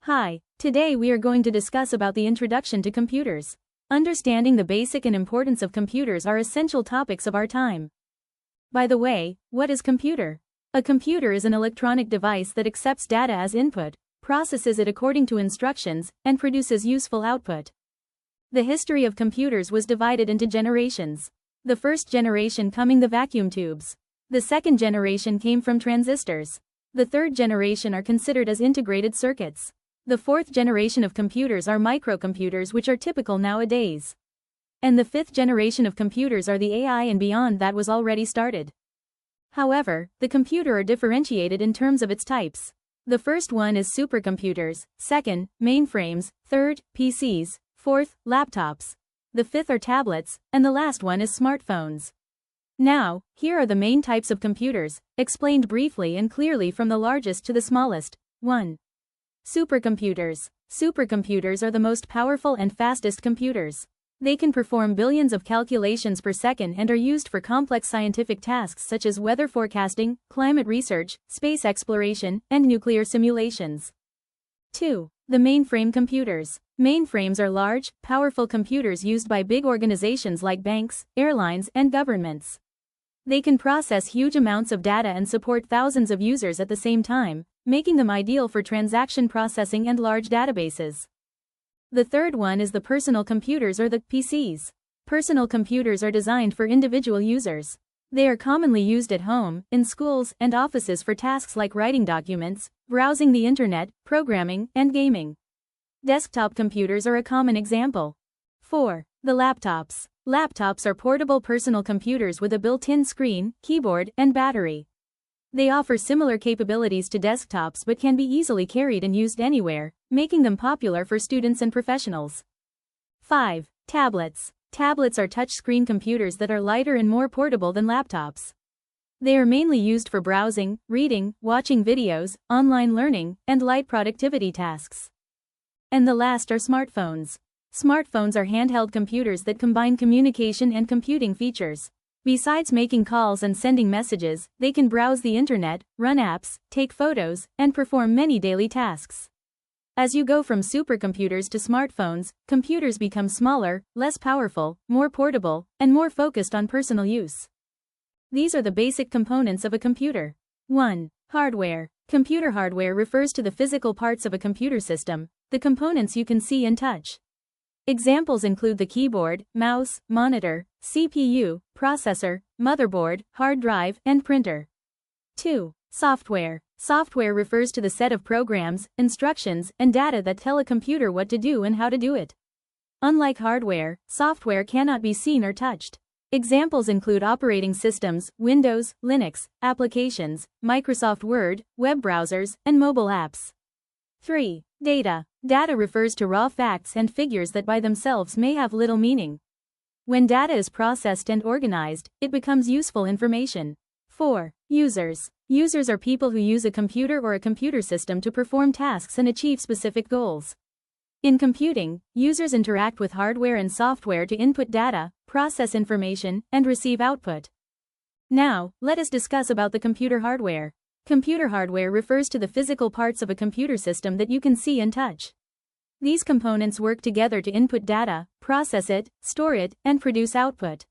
Hi, today we are going to discuss about the introduction to computers. Understanding the basic and importance of computers are essential topics of our time. By the way, what is computer? A computer is an electronic device that accepts data as input, processes it according to instructions, and produces useful output. The history of computers was divided into generations. The first generation coming the vacuum tubes. The second generation came from transistors. The third generation are considered as integrated circuits. The fourth generation of computers are microcomputers, which are typical nowadays. And the fifth generation of computers are the AI and beyond that was already started. However, the computer are differentiated in terms of its types. The first one is supercomputers, second, mainframes, third, PCs, fourth, laptops. The fifth are tablets, and the last one is smartphones. Now, here are the main types of computers, explained briefly and clearly from the largest to the smallest. 1. Supercomputers. Supercomputers are the most powerful and fastest computers. They can perform billions of calculations per second and are used for complex scientific tasks such as weather forecasting, climate research, space exploration, and nuclear simulations. 2. The mainframe computers. Mainframes are large, powerful computers used by big organizations like banks, airlines, and governments. They can process huge amounts of data and support thousands of users at the same time, making them ideal for transaction processing and large databases. The third one is the personal computers or the PCs. Personal computers are designed for individual users. They are commonly used at home, in schools, and offices for tasks like writing documents, browsing the internet, programming, and gaming. Desktop computers are a common example. 4. The laptops. Laptops are portable personal computers with a built-in screen, keyboard, and battery. They offer similar capabilities to desktops but can be easily carried and used anywhere, making them popular for students and professionals. 5. Tablets. Tablets are touch-screen computers that are lighter and more portable than laptops. They are mainly used for browsing, reading, watching videos, online learning, and light productivity tasks. And the last are smartphones. Smartphones are handheld computers that combine communication and computing features. Besides making calls and sending messages, they can browse the internet, run apps, take photos, and perform many daily tasks. As you go from supercomputers to smartphones, computers become smaller, less powerful, more portable, and more focused on personal use. These are the basic components of a computer. 1. Hardware. Computer hardware refers to the physical parts of a computer system, the components you can see and touch. Examples include the keyboard, mouse, monitor, CPU, processor, motherboard, hard drive, and printer. 2. Software. Software refers to the set of programs, instructions, and data that tell a computer what to do and how to do it. Unlike hardware, software cannot be seen or touched. Examples include operating systems, Windows, Linux, applications, Microsoft Word, web browsers, and mobile apps. 3. Data. Data refers to raw facts and figures that by themselves may have little meaning. When data is processed and organized, it becomes useful information. 4. Users. Users are people who use a computer or a computer system to perform tasks and achieve specific goals. In computing, users interact with hardware and software to input data, process information, and receive output. Now, let us discuss about the computer hardware. Computer hardware refers to the physical parts of a computer system that you can see and touch. These components work together to input data, process it, store it, and produce output.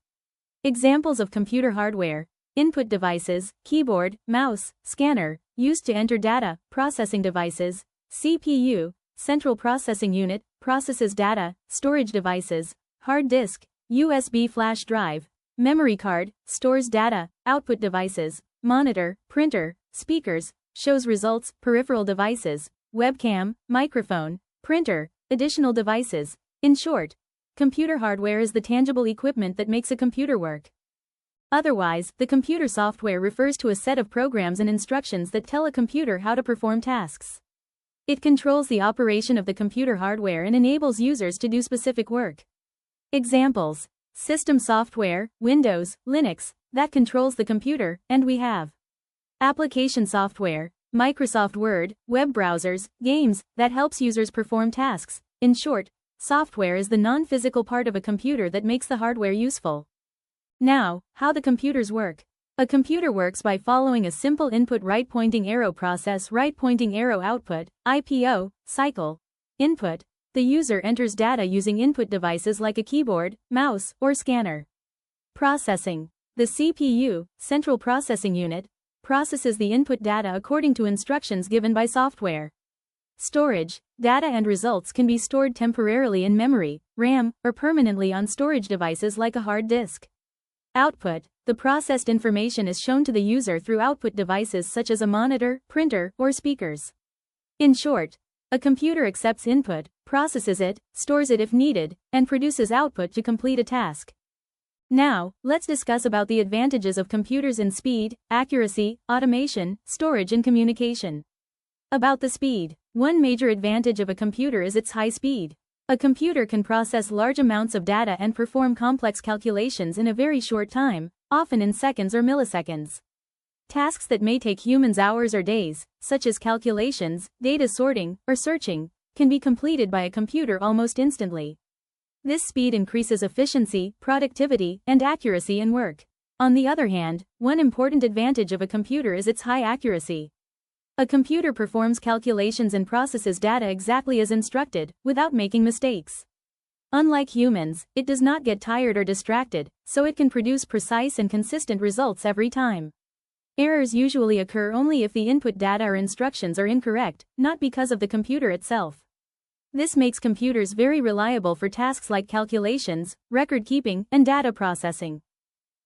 Examples of computer hardware: input devices, keyboard, mouse, scanner, used to enter data, processing devices, CPU, central processing unit, processes data, storage devices, hard disk, USB flash drive, memory card, stores data, output devices, monitor, printer, speakers, shows results, peripheral devices, webcam, microphone, printer, additional devices. In short, computer hardware is the tangible equipment that makes a computer work. Otherwise, the computer software refers to a set of programs and instructions that tell a computer how to perform tasks. It controls the operation of the computer hardware and enables users to do specific work. Examples: system software, Windows, Linux, that controls the computer, and we have application software, Microsoft Word, web browsers, games, that helps users perform tasks. In short, software is the non-physical part of a computer that makes the hardware useful. Now, how the computers work. A computer works by following a simple input right pointing arrow process, right pointing arrow output, IPO, cycle. Input. The user enters data using input devices like a keyboard, mouse, or scanner. Processing. The CPU, Central Processing Unit, processes the input data according to instructions given by software. Storage. Data and results can be stored temporarily in memory, RAM, or permanently on storage devices like a hard disk. Output. The processed information is shown to the user through output devices such as a monitor, printer, or speakers. In short, a computer accepts input, processes it, stores it if needed, and produces output to complete a task. Now, let's discuss about the advantages of computers in speed, accuracy, automation, storage and communication. About the speed. One major advantage of a computer is its high speed. A computer can process large amounts of data and perform complex calculations in a very short time, often in seconds or milliseconds. Tasks that may take humans hours or days, such as calculations, data sorting, or searching, can be completed by a computer almost instantly. This speed increases efficiency, productivity, and accuracy in work. On the other hand, one important advantage of a computer is its high accuracy. A computer performs calculations and processes data exactly as instructed, without making mistakes. Unlike humans, it does not get tired or distracted, so it can produce precise and consistent results every time. Errors usually occur only if the input data or instructions are incorrect, not because of the computer itself. This makes computers very reliable for tasks like calculations, record keeping, and data processing.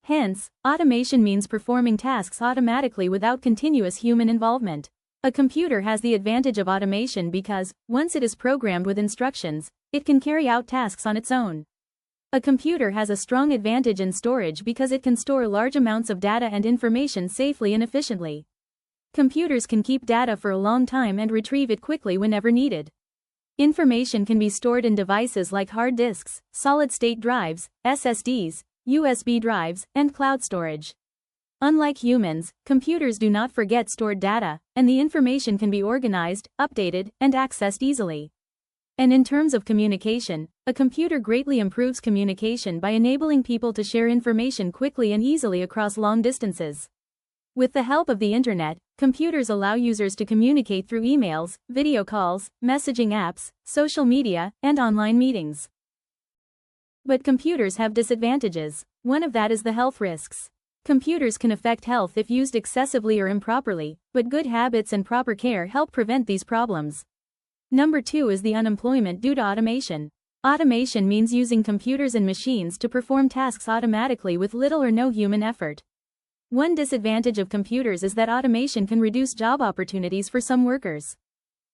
Hence, automation means performing tasks automatically without continuous human involvement. A computer has the advantage of automation because, once it is programmed with instructions, it can carry out tasks on its own. A computer has a strong advantage in storage because it can store large amounts of data and information safely and efficiently. Computers can keep data for a long time and retrieve it quickly whenever needed. Information can be stored in devices like hard disks, solid-state drives, SSDs, USB drives, and cloud storage. Unlike humans, computers do not forget stored data, and the information can be organized, updated, and accessed easily. And in terms of communication, a computer greatly improves communication by enabling people to share information quickly and easily across long distances. With the help of the internet, computers allow users to communicate through emails, video calls, messaging apps, social media, and online meetings. But computers have disadvantages. One of that is the health risks. Computers can affect health if used excessively or improperly, but good habits and proper care help prevent these problems. Number 2 is the unemployment due to automation. Automation means using computers and machines to perform tasks automatically with little or no human effort. One disadvantage of computers is that automation can reduce job opportunities for some workers.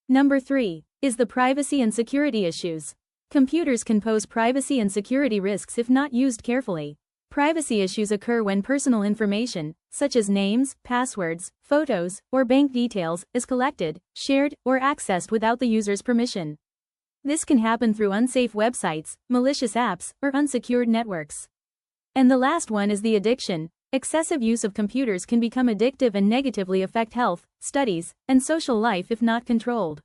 Number 3 is the privacy and security issues. Computers can pose privacy and security risks if not used carefully. Privacy issues occur when personal information, such as names, passwords, photos, or bank details, is collected, shared, or accessed without the user's permission. This can happen through unsafe websites, malicious apps, or unsecured networks. And the last one is the addiction. Excessive use of computers can become addictive and negatively affect health, studies, and social life if not controlled.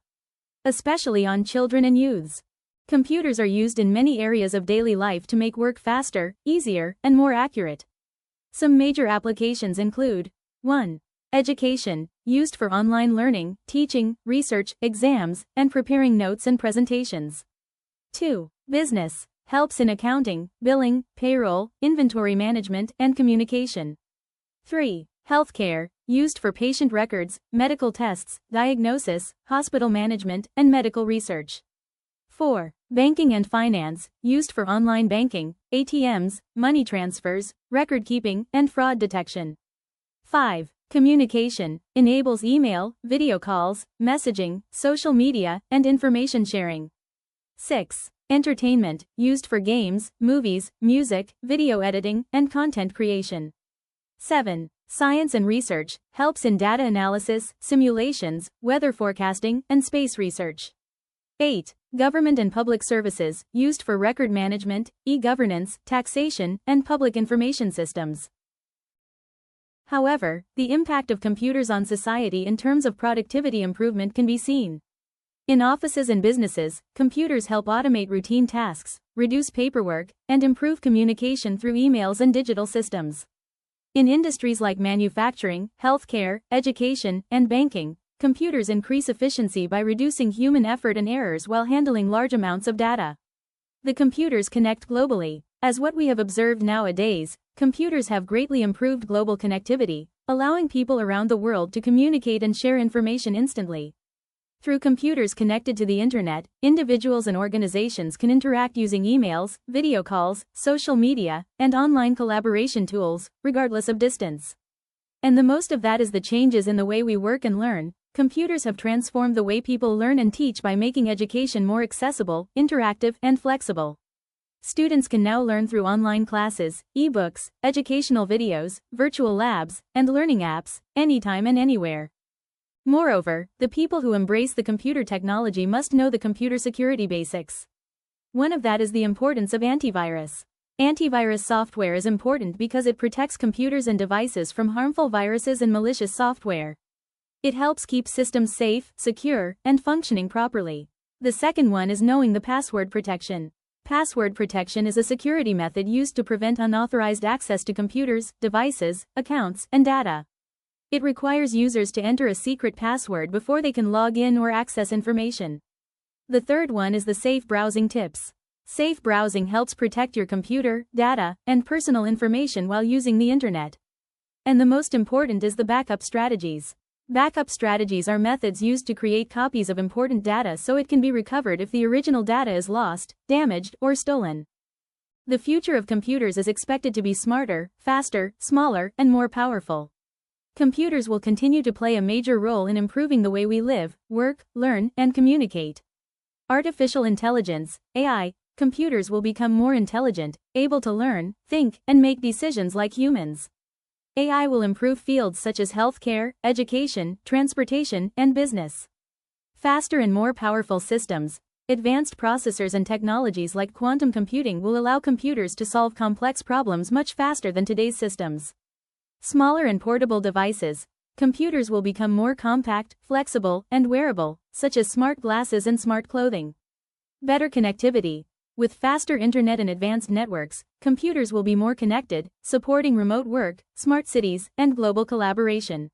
Especially on children and youths. Computers are used in many areas of daily life to make work faster, easier, and more accurate. Some major applications include 1. Education, used for online learning, teaching, research, exams, and preparing notes and presentations. 2. Business, helps in accounting, billing, payroll, inventory management, and communication. 3. Healthcare, used for patient records, medical tests, diagnosis, hospital management, and medical research. 4. Banking and finance, used for online banking, ATMs, money transfers, record keeping, and fraud detection. 5. Communication, enables email, video calls, messaging, social media, and information sharing. 6. Entertainment, used for games, movies, music, video editing, and content creation. 7. Science and research, helps in data analysis, simulations, weather forecasting, and space research. 8. Government and public services, used for record management, e-governance, taxation, and public information systems. However, the impact of computers on society in terms of productivity improvement can be seen. In offices and businesses, computers help automate routine tasks, reduce paperwork, and improve communication through emails and digital systems. In industries like manufacturing, healthcare, education, and banking, computers increase efficiency by reducing human effort and errors while handling large amounts of data. The computers connect globally. As what we have observed nowadays, computers have greatly improved global connectivity, allowing people around the world to communicate and share information instantly. Through computers connected to the internet, individuals and organizations can interact using emails, video calls, social media, and online collaboration tools, regardless of distance. And the most of that is the changes in the way we work and learn. Computers have transformed the way people learn and teach by making education more accessible, interactive, and flexible. Students can now learn through online classes, e-books, educational videos, virtual labs, and learning apps, anytime and anywhere. Moreover, the people who embrace the computer technology must know the computer security basics. One of that is the importance of antivirus. Antivirus software is important because it protects computers and devices from harmful viruses and malicious software. It helps keep systems safe, secure, and functioning properly. The second one is knowing the password protection. Password protection is a security method used to prevent unauthorized access to computers, devices, accounts, and data. It requires users to enter a secret password before they can log in or access information. The third one is the safe browsing tips. Safe browsing helps protect your computer, data, and personal information while using the internet. And the most important is the backup strategies. Backup strategies are methods used to create copies of important data so it can be recovered if the original data is lost, damaged, or stolen. The future of computers is expected to be smarter, faster, smaller, and more powerful. Computers will continue to play a major role in improving the way we live, work, learn, and communicate. Artificial intelligence, AI, computers will become more intelligent, able to learn, think, and make decisions like humans. AI will improve fields such as healthcare, education, transportation, and business. Faster and more powerful systems, advanced processors and technologies like quantum computing will allow computers to solve complex problems much faster than today's systems. Smaller and portable devices, computers will become more compact, flexible, and wearable, such as smart glasses and smart clothing. Better connectivity. With faster internet and advanced networks, computers will be more connected, supporting remote work, smart cities, and global collaboration.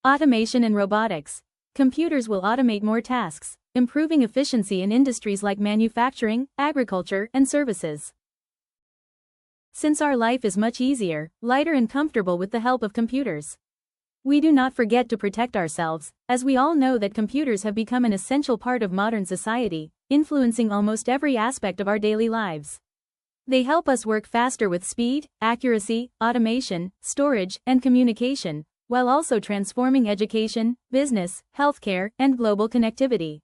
Automation and robotics. Computers will automate more tasks, improving efficiency in industries like manufacturing, agriculture, and services. Since our life is much easier, lighter and comfortable with the help of computers, we do not forget to protect ourselves, as we all know that computers have become an essential part of modern society, influencing almost every aspect of our daily lives. They help us work faster with speed, accuracy, automation, storage, and communication, while also transforming education, business, healthcare, and global connectivity.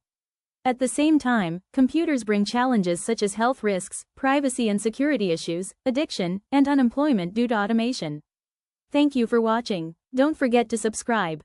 At the same time, computers bring challenges such as health risks, privacy and security issues, addiction, and unemployment due to automation. Thank you for watching. Don't forget to subscribe.